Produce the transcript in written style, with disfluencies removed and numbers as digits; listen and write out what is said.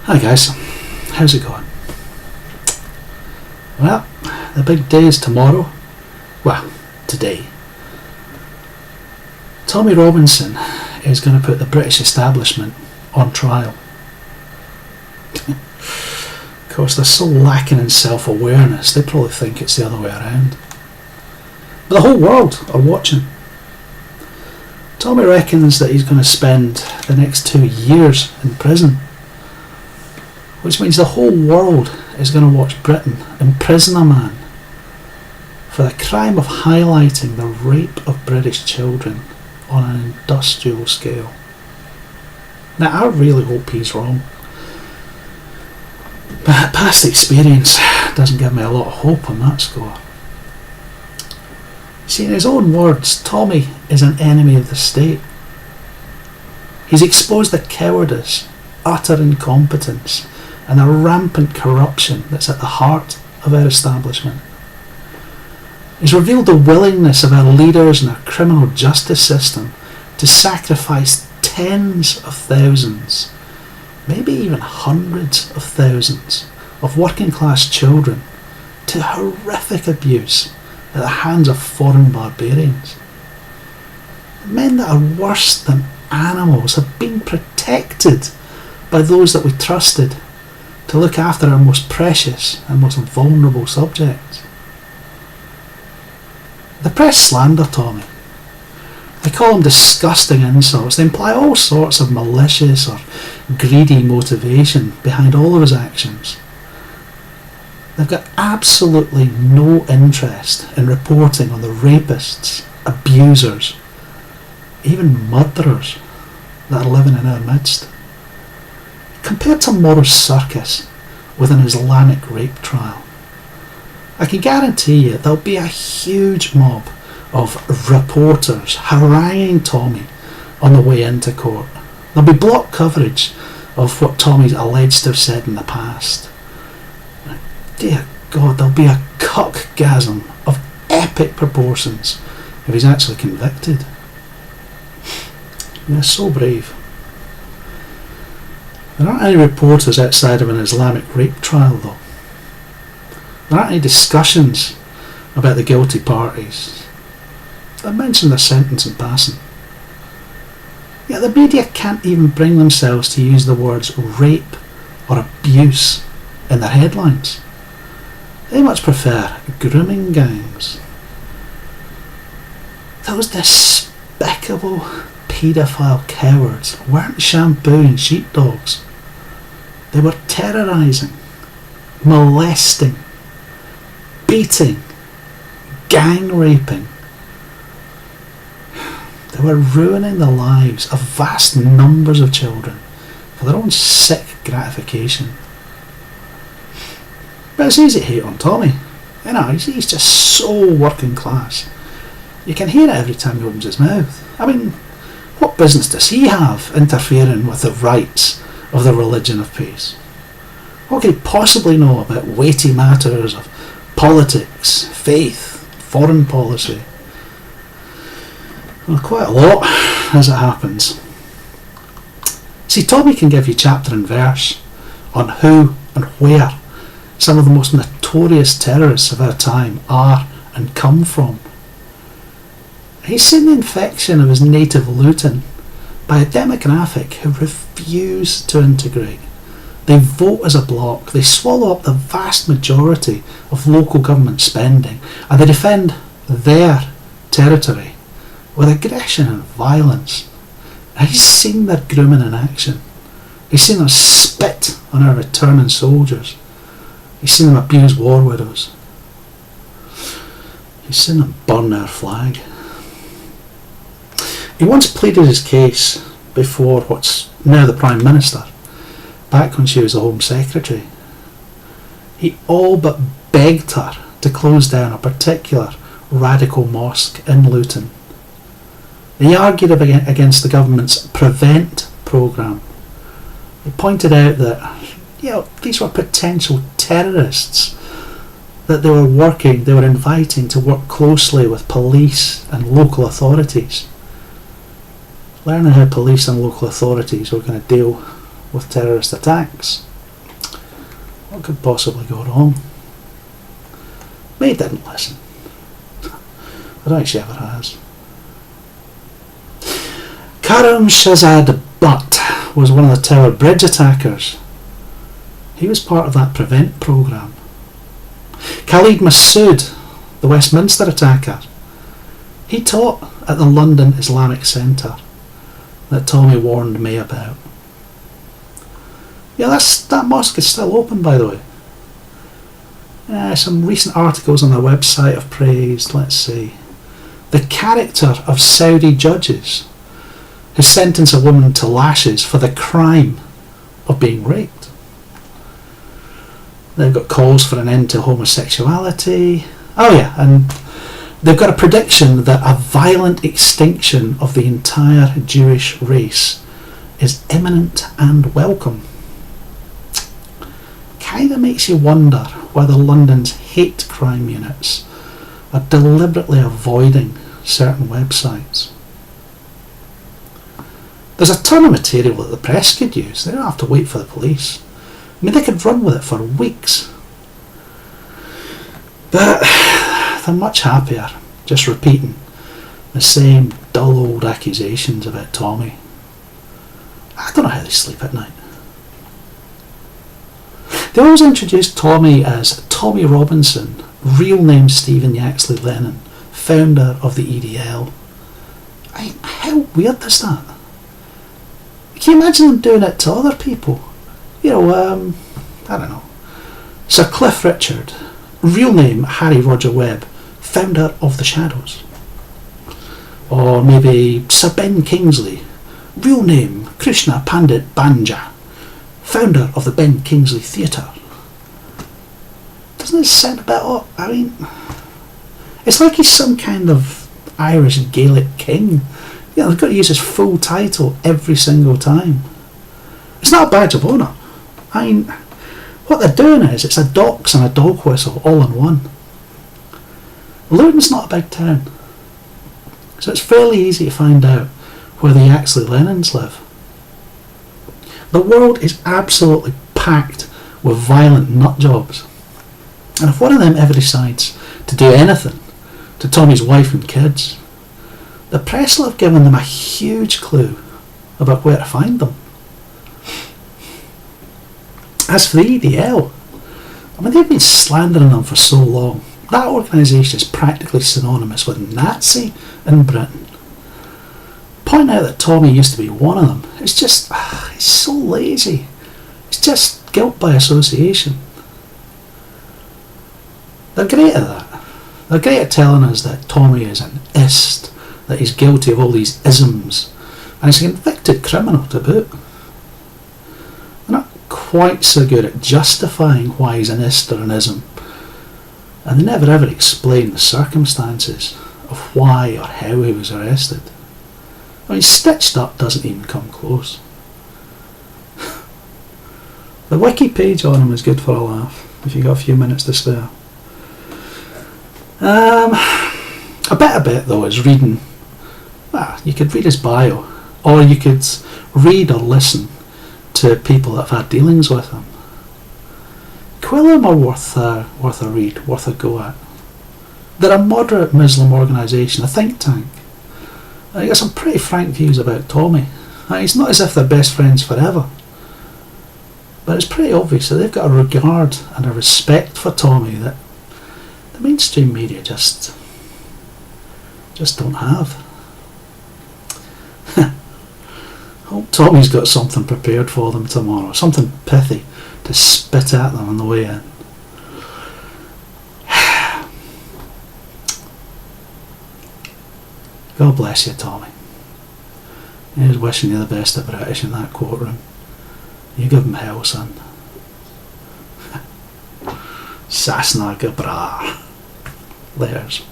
Hi guys, how's it going? Well, the big day is tomorrow. Well, today. Tommy Robinson is going to put the British establishment on trial. Of course, they're so lacking in self-awareness, they probably think it's the other way around. But the whole world are watching. Tommy reckons that he's going to spend the next 2 years in prison, which means the whole world is going to watch Britain imprison a man for the crime of highlighting the rape of British children on an industrial scale. Now, I really hope he's wrong, but past experience doesn't give me a lot of hope on that score. See, in his own words, Tommy is an enemy of the state. He's exposed the cowardice, utter incompetence, and the rampant corruption that's at the heart of our establishment. He's revealed the willingness of our leaders and our criminal justice system to sacrifice tens of thousands, maybe even hundreds of thousands, of working class children to horrific abuse at the hands of foreign barbarians. Men that are worse than animals have been protected by those that we trusted to look after our most precious and most vulnerable subjects. The press slander Tommy. They call him disgusting insults. They imply all sorts of malicious or greedy motivation behind all of his actions. They've got absolutely no interest in reporting on the rapists, abusers, even murderers that are living in our midst. Compared to tomorrow's circus with an Islamic rape trial, I can guarantee you there'll be a huge mob of reporters haranguing Tommy on the way into court. There'll be block coverage of what Tommy's alleged to have said in the past. Dear God, there'll be a cuckgasm of epic proportions if he's actually convicted. They're so brave. There aren't any reporters outside of an Islamic rape trial though. There aren't any discussions about the guilty parties. They mention their sentence in passing. Yet the media can't even bring themselves to use the words rape or abuse in their headlines. They much prefer grooming gangs. Those despicable paedophile cowards weren't shampooing sheepdogs. They were terrorising, molesting, beating, gang raping. They were ruining the lives of vast numbers of children for their own sick gratification. But it's easy to hate on Tommy. You know, he's just so working class. You can hear it every time he opens his mouth. I mean, what business does he have interfering with the rights of the religion of peace? What could he possibly know about weighty matters of politics, faith, foreign policy? Well, quite a lot, as it happens. See, Tommy can give you chapter and verse on who and where some of the most notorious terrorists of our time are and come from. He's seen the infection of his native Luton by a demographic who refuse to integrate. They vote as a bloc, they swallow up the vast majority of local government spending, and they defend their territory with aggression and violence. And he's seen their grooming in action. He's seen them spit on our returning soldiers. He's seen them abuse war widows. He's seen them burn our flag. He once pleaded his case before what's now the Prime Minister, back when she was the Home Secretary. He all but begged her to close down a particular radical mosque in Luton. He argued against the government's Prevent programme. He pointed out that these were potential terrorists that they were inviting to work closely with police and local authorities. Learning how police and local authorities were going to deal with terrorist attacks. What could possibly go wrong? But he didn't listen. I don't think she ever has. Karam Shazad Butt was one of the Tower Bridge attackers. He was part of that Prevent programme. Khalid Massoud, the Westminster attacker, he taught at the London Islamic Centre that Tommy warned me about. Yeah, that mosque is still open, by the way. Some recent articles on their website have praised, let's see, the character of Saudi judges who sentence a woman to lashes for the crime of being raped. They've got calls for an end to homosexuality. Oh yeah, and they've got a prediction that a violent extinction of the entire Jewish race is imminent and welcome. Kinda makes you wonder whether London's hate crime units are deliberately avoiding certain websites. There's a ton of material that the press could use. They don't have to wait for the police. I mean, they could run with it for weeks. But they're much happier just repeating the same dull old accusations about Tommy. I don't know how they sleep at night. They always introduced Tommy as Tommy Robinson, real name Stephen Yaxley Lennon, founder of the EDL. How weird is that? Can you imagine them doing it to other people? I don't know. Sir Cliff Richard, real name Harry Roger Webb, founder of the Shadows. Or maybe Sir Ben Kingsley, real name Krishna Pandit Banja, founder of the Ben Kingsley Theatre. Doesn't it sound a bit odd? I mean, it's like he's some kind of Irish Gaelic king. They've got to use his full title every single time. It's not a badge of honour. I mean, what they're doing is, it's a dox and a dog whistle all in one. Luton's not a big town, so it's fairly easy to find out where the Yaxley Lennons live. The world is absolutely packed with violent nutjobs, and if one of them ever decides to do anything to Tommy's wife and kids, the press will have given them a huge clue about where to find them. As for the EDL, I mean, they've been slandering them for so long. That organisation is practically synonymous with Nazi in Britain. Point out that Tommy used to be one of them. It's just, he's so lazy. It's just guilt by association. They're great at that. They're great at telling us that Tommy is an ist, that he's guilty of all these isms, and he's a convicted criminal to boot. They're not quite so good at justifying why he's an ist or an ism, and they never ever explain the circumstances of why or how he was arrested. I mean, Stitched Up doesn't even come close. The wiki page on him is good for a laugh, if you've got a few minutes to spare. A better bit though is reading. Well, you could read his bio, or you could read or listen to people that have had dealings with him. Quillam are worth a read, worth a go at. They're a moderate Muslim organisation, a think tank. They got some pretty frank views about Tommy. It's not as if they're best friends forever, but it's pretty obvious that they've got a regard and a respect for Tommy that the mainstream media just don't have. Hope Tommy's got something prepared for them tomorrow, something pithy to spit at them on the way in. God bless you, Tommy. He's wishing you the best of British in that courtroom. You give him hell, son. Sasana Bragh. Layers.